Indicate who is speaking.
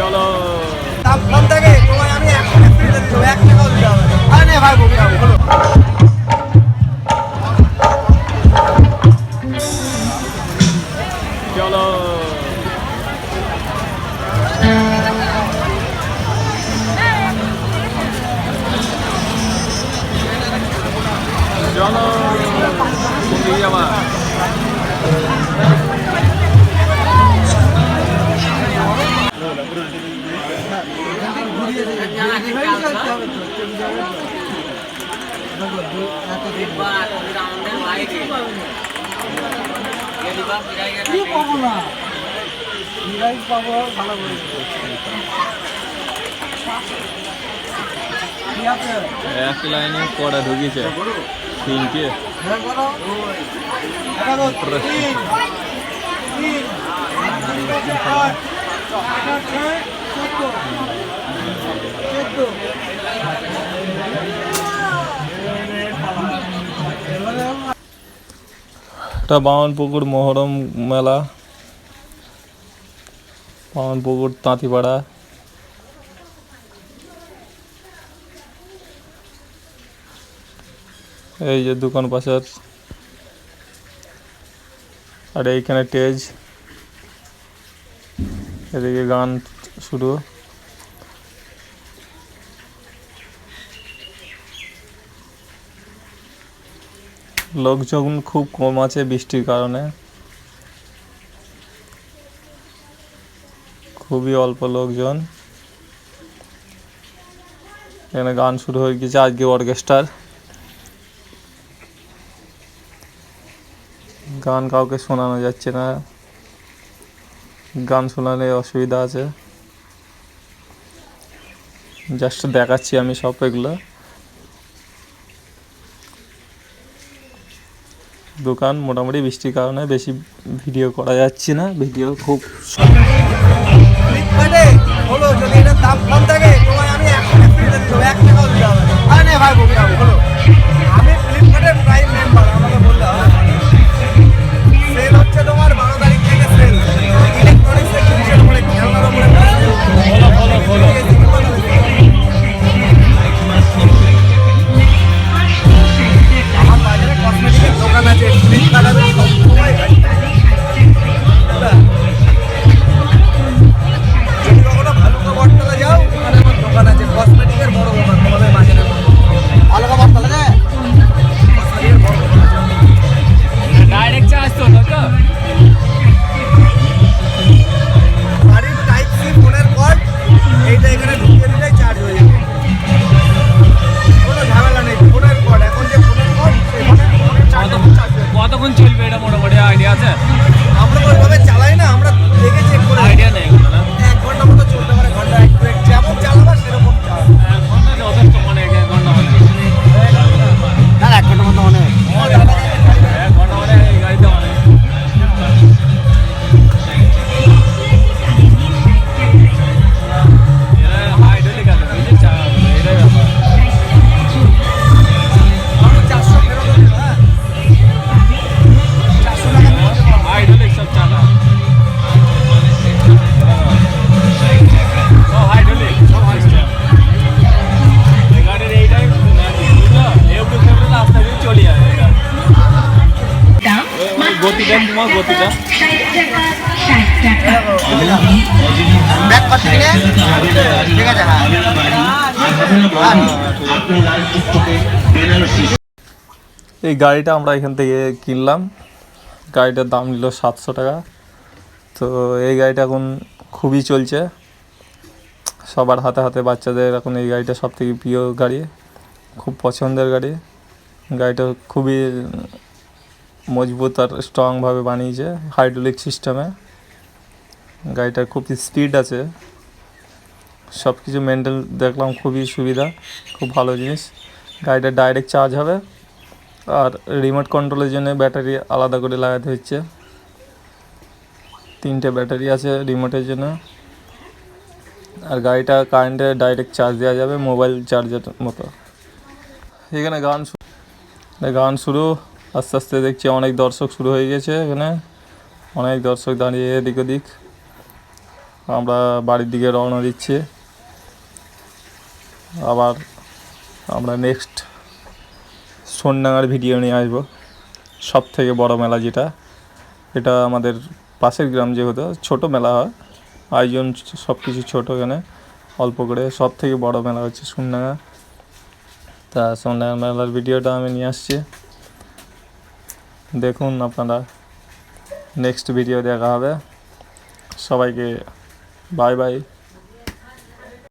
Speaker 1: চলো
Speaker 2: দাম কম থাকে তোমায় আমি 1 টাকা ফ্রি দেব, 1 টাকাও দিতে হবে না। আরে নে ভাই বলি যাও বলো।
Speaker 1: চলো চলো কোথায় যাবা? এক লাইনে কড়া ঢুকিয়েছে তিনটে এটা বামনপুকুর মহরম মেলা, বামনপুকুর তাঁতিপাড়া। এই যে দোকান পাশের, আর এইখানে স্টেজ, এদিকে গান শুরু। লোকজন খুব কম আছে বৃষ্টির কারণে, খুবই অল্প লোকজন। এখানে গান শুরু হয়ে গেছে আজকে অর্কেস্ট্রার গান, কাউকে শোনানো যাচ্ছে না, গান শোনালে অসুবিধা আছে। জাস্ট দেখাচ্ছি আমি সব এগুলো। দোকান মোটামুটি বৃষ্টির কারণে বেশি ভিডিও করা যাচ্ছে না, ভিডিও খুব
Speaker 2: ফ্লিপকার্টে বলো যদি এটার দাম কম থাকে তোমায় আমি 1 টাকা ফ্রি দেব, 1 টাকাও দিতে হবে না। আরে নে ভাই বলি যাও বলো। আমি ফ্লিপকার্টের প্রাইম মেম্বার, আমাকে বললে হবে। সেল হচ্ছে তোমার 12 তারিখ থেকে সেল। ইলেকট্রনিক্স এর জিনিসের উপরে, খেলনার উপরে বলো। আমার বাজারে কসমেটিকের দোকান আছে, ফ্লিপকার্ট আছে, সবসময় গাড়ি। যদি কখনো ভালুকা বটতলা যাও, ওখানে আমার দোকান আছে, কসমেটিকের বড় দোকান তোমাদের বাজারে। ভালুকা বটতলা যে কসমেটিকের বড় দোকান আছে।
Speaker 1: ডাইরেক্ট চার্জ তো তো
Speaker 2: বাড়ির টাইপ সি ফোনের কর্ড এইটা এখানে ঢুকিয়ে দিলেই চার্জ হয়ে যাবে, কোনো ঝামেলা নেই। ফোনের কর্ড, এখন যে ফোনের কর্ড সেই ফোনের চার্জ হয়ে যাবে।
Speaker 1: কতক্ষণ চলবে এটা মোটামুটি আইডিয়া আছে?
Speaker 2: আমরা তো ওইভাবে চালাই না, আমরা দেখে চেক করে।
Speaker 1: আইডিয়া নেই এগুলো না।
Speaker 2: 1 ঘন্টা মতো চলতে পারে, ঘন্টা একটু যেমন চালাবা সেরকম চার্জ।
Speaker 1: এক ঘন্টা যথেষ্ট, মানে 1 ঘন্টা মানে
Speaker 2: না 1 ঘন্টা মতো অনেক।
Speaker 1: 1 ঘন্টা মানে এই গাড়িতে অনেক। এরা হাইড্রোলিক আছে বুঝলি, এটাই ব্যাপার।
Speaker 2: 400 ফেরত দিল, হ্যাঁ 400 টাকা ফেরত দিল।
Speaker 1: হাইড্রোলিক সব চাকা, সব হাইড্রোলিক, সব সিস্টেম। এই গাড়ির এইটাই বুঝলো, এগুলো কেবল রাস্তা দিয়ে চলে যায় এটা। গতিটা তোমার গতিটা
Speaker 2: ব্যাক করতে গেলে ঠিক আছে।
Speaker 1: এই গাড়িটা আমরা এখান থেকে কিনলাম, গাড়িটার দাম নিল 700 টাকা। তো এই গাড়িটা এখন খুবই চলছে সবার হাতে হাতে, বাচ্চাদের এখন এই গাড়িটা সব থেকে প্রিয় গাড়ি, খুব পছন্দের গাড়ি। গাড়িটা খুবই মজবুত আর স্ট্রংভাবে বানিয়েছে হাইড্রোলিক সিস্টেমে। গাড়িটার খুব স্পিড আছে, সব কিছু মেনটেন দেখলাম, খুবই সুবিধা, খুব ভালো জিনিস। গাড়িটা ডাইরেক্ট চার্জ হবে, আর রিমোট কন্ট্রোলের জন্য ব্যাটারি আলাদা করে লাগাতে হচ্ছে। 3টে ব্যাটারি আছে রিমোটের জন্য। আর গাড়িটা কারেন্টে ডাইরেক্ট চার্জ দেওয়া যাবে, মোবাইল চার্জের মতো। এখানে গান শুরু, আস্তে আস্তে দেখছি অনেক দর্শক শুরু হয়ে গেছে। এখানে অনেক দর্শক দাঁড়িয়ে এদিক ওদিক আমরা বাড়ির দিকে রওনা দিচ্ছি। আবার আমরা নেক্সট সোনডাঙ্গার ভিডিও নিয়ে আসবো। সব থেকে বড় মেলা যেটা, এটা আমাদের পাশের গ্রাম, যেহেতু ছোট মেলা হয়, আয়োজন সব কিছু ছোটো, এখানে অল্প করে। সব থেকে বড় মেলা হচ্ছে সোনডাঙ্গা। তা সোনডাঙ্গা মেলার ভিডিওটা আমি নিয়ে আসছি, দেখুন আপনারা। নেক্সট ভিডিও দেখা হবে। সবাইকে বাই বাই।